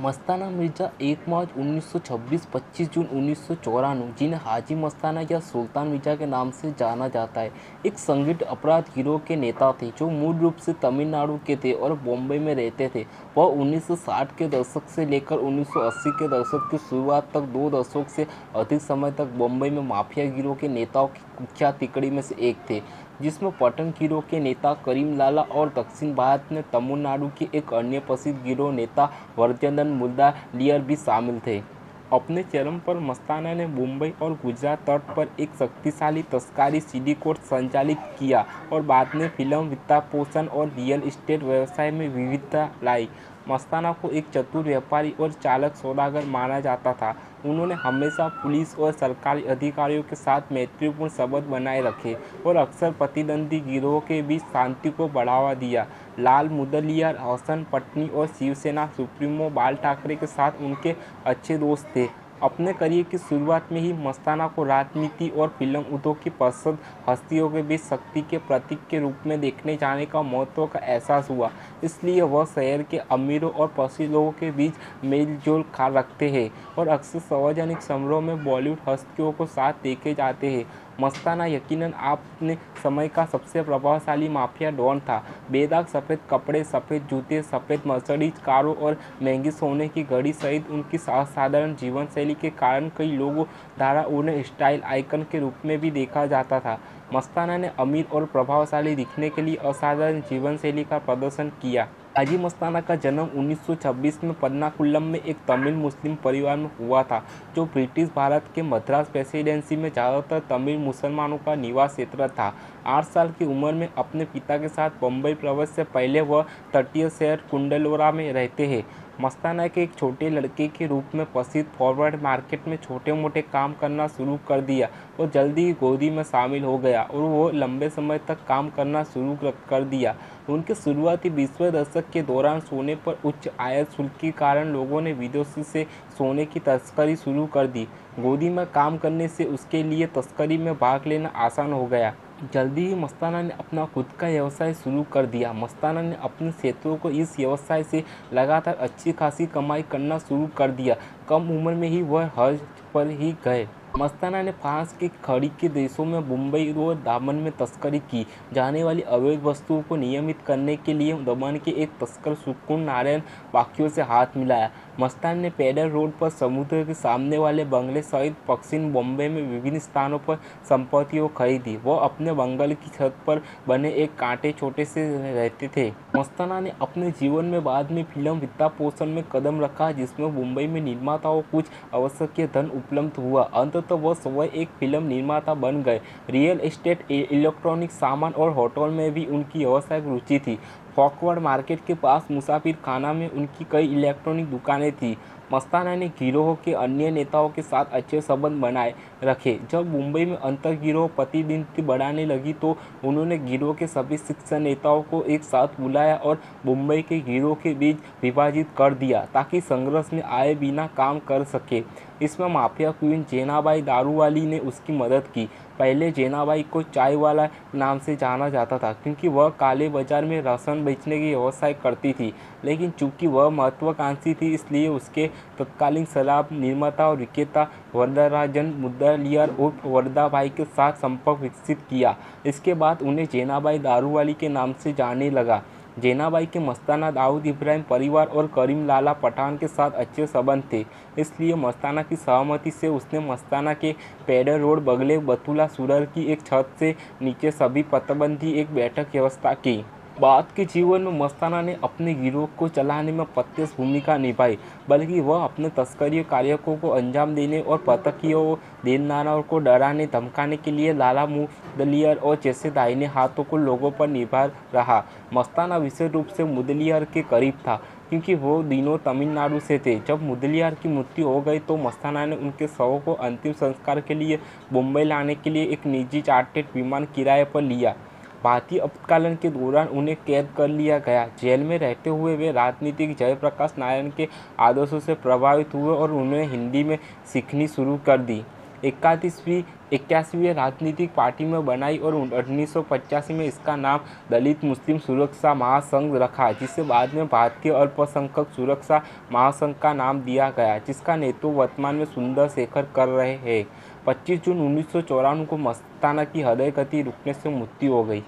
मस्ताना मिर्ज़ा 1 मार्च 1926 25 जून 1994, जिन्हें हाजी मस्ताना या सुल्तान मिर्ज़ा के नाम से जाना जाता है, एक संगठित अपराध गिरोह के नेता थे जो मूल रूप से तमिलनाडु के थे और बॉम्बे में रहते थे। वह 1960 के दशक से लेकर 1980 के दशक की शुरुआत तक 2 दशक से अधिक समय तक बॉम्बे में माफिया गिरोह के नेताओं की कुख्यात तिकड़ी में से एक थे, जिसमें पठन गिरोह के नेता करीम लाला और दक्षिण भारत में तमिलनाडु के एक अन्य प्रसिद्ध गिरोह नेता वर्धनन मुदलियार भी शामिल थे। अपने चरम पर मस्ताना ने मुंबई और गुजरात तट पर एक शक्तिशाली तस्करी सिंडिकेट संचालित किया और बाद में फिल्म वित्तपोषण और रियल एस्टेट व्यवसाय में विविधता लाई। मस्ताना को एक चतुर व्यापारी और चालाक सौदागर माना जाता था। उन्होंने हमेशा पुलिस और सरकारी अधिकारियों के साथ मैत्रीपूर्ण संबंध बनाए रखे और अक्सर प्रतिद्वंदी गिरोह के बीच शांति को बढ़ावा दिया। लाल मुदलियार हसन पटनी और शिवसेना सुप्रीमो बाल ठाकरे के साथ उनके अच्छे दोस्त थे। अपने करियर की शुरुआत में ही मस्ताना को राजनीति और फिल्म उद्योग की प्रसिद्ध हस्तियों के बीच शक्ति के प्रतीक के रूप में देखने जाने का महत्व का एहसास हुआ, इसलिए वह शहर के अमीरों और प्रसिद्ध लोगों के बीच मेलजोल रखते हैं और अक्सर सार्वजनिक समारोह में बॉलीवुड हस्तियों को साथ देखे जाते हैं। मस्ताना यकीनन अपने समय का सबसे प्रभावशाली माफिया डॉन था। बेदाग सफ़ेद कपड़े, सफ़ेद जूते, सफ़ेद मर्सिडीज कारों और महंगी सोने की घड़ी सहित उनकी असाधारण जीवन शैली के कारण कई लोगों द्वारा उन्हें स्टाइल आइकन के रूप में भी देखा जाता था। मस्ताना ने अमीर और प्रभावशाली दिखने के लिए असाधारण जीवन शैली का प्रदर्शन किया। हाजी मस्ताना का जन्म 1926 में पन्नाकुलम में एक तमिल मुस्लिम परिवार में हुआ था, जो ब्रिटिश भारत के मद्रास प्रेसिडेंसी में ज़्यादातर तमिल मुसलमानों का निवास क्षेत्र था। 8 साल की उम्र में अपने पिता के साथ बम्बई प्रवेश से पहले वह तटीय शहर कुंडलोरा में रहते हैं। मस्ताना के एक छोटे लड़के के रूप में प्रसिद्ध फॉरवर्ड मार्केट में छोटे मोटे काम करना शुरू कर दिया और जल्दी ही गोदी में शामिल हो गया और वो लंबे समय तक काम करना शुरू कर दिया। उनके शुरुआती 20वें दशक के दौरान सोने पर उच्च आयात शुल्क के कारण लोगों ने विदेशों से सोने की तस्करी शुरू कर दी। गोदी में काम करने से उसके लिए तस्करी में भाग लेना आसान हो गया। जल्दी ही मस्ताना ने अपना खुद का व्यवसाय शुरू कर दिया। मस्ताना ने अपने क्षेत्रों को इस व्यवसाय से लगातार अच्छी खासी कमाई करना शुरू कर दिया। कम उम्र में ही वह हज पर ही गए। मस्ताना ने फ्रांस के खड़ी के देशों में मुंबई और दामन में तस्करी की जाने वाली अवैध वस्तुओं को नियमित करने के लिए दमन के एक तस्कर सुकुन नारायण बाकियों से हाथ मिलाया। मस्ताना ने पैडर रोड पर समुद्र के सामने वाले बंगले सहित पश्चिम बॉम्बे में विभिन्न स्थानों पर संपत्तियों खरीदी। वह अपने बंगले की छत पर बने एक कांटे छोटे से रहते थे। मस्ताना ने अपने जीवन में बाद में फिल्म वित्तपोषण में कदम रखा, जिसमें मुंबई में निर्माताओं को कुछ आवश्यक धन उपलब्ध हुआ। अंततः वह स्वयं एक फिल्म निर्माता बन गए। रियल एस्टेट, इलेक्ट्रॉनिक सामान और होटल में भी उनकी व्यावसायिक रुचि थी। फॉकवर्ड मार्केट के पास मुसाफिर खाना में उनकी कई इलेक्ट्रॉनिक दुकानें थीं। मस्ताना ने गिरोह के अन्य नेताओं के साथ अच्छे संबंध बनाए रखे। जब मुंबई में अंतर गिरोह प्रतिद्वंदी बढ़ाने लगी तो उन्होंने गिरोह के सभी शीर्ष नेताओं को एक साथ बुलाया और मुंबई के गिरोह के बीच विभाजित कर दिया ताकि संघर्ष में आए बिना काम कर सके। इसमें माफिया क्वीन जेनाबाई दारूवाली ने उसकी मदद की। पहले जेनाबाई को चाय वाला नाम से जाना जाता था क्योंकि वह काले बाजार में राशन बेचने की व्यवसाय करती थी, लेकिन चूंकि वह महत्वाकांक्षी थी इसलिए उसके तत्कालीन शराब निर्माता और विक्रेता वरदराजन मुदलियार उर्फ वरदा भाई के साथ संपर्क विकसित किया। इसके बाद उन्हें जेनाबाई दारूवाली के नाम से जाने लगा। जेनाबाई के मस्ताना दाऊद इब्राहिम परिवार और करीम लाला पठान के साथ अच्छे संबंध थे, इसलिए मस्ताना की सहमति से उसने मस्ताना के पैडर रोड बगले बतुला सुरर की एक छत से नीचे सभी प्रतिबंधी एक बैठक व्यवस्था की। बाद के जीवन में मस्ताना ने अपने गिरोह को चलाने में प्रत्यक्ष भूमिका निभाई, बल्कि वह अपने तस्करी कार्यों को अंजाम देने और प्रतियों देनदारों को डराने धमकाने के लिए लाला मुदलियार और जैसे दाहिने हाथों को लोगों पर निर्भर रहा। मस्ताना विशेष रूप से मुदलियार के करीब था क्योंकि वो दिनों तमिलनाडु से थे। जब मुदलियार की मृत्यु हो गई तो मस्ताना ने उनके शव को अंतिम संस्कार के लिए मुंबई लाने के लिए एक निजी चार्टर्ड विमान किराए पर लिया। भारतीय आपातकाल के दौरान उन्हें कैद कर लिया गया। जेल में रहते हुए वे राजनीतिक जयप्रकाश नारायण के आदर्शों से प्रभावित हुए और उन्होंने हिंदी में सीखनी शुरू कर दी। 31वीं 81वीं राजनीतिक पार्टी में बनाई और 1985 में इसका नाम दलित मुस्लिम सुरक्षा महासंघ रखा, जिसे बाद में भारतीय अल्पसंख्यक सुरक्षा महासंघ का नाम दिया गया, जिसका नेतृत्व वर्तमान में सुंदर शेखर कर रहे हैं। 25 जून 1994 को मस्ताना की हृदय गति रुकने से मृत्यु हो गई।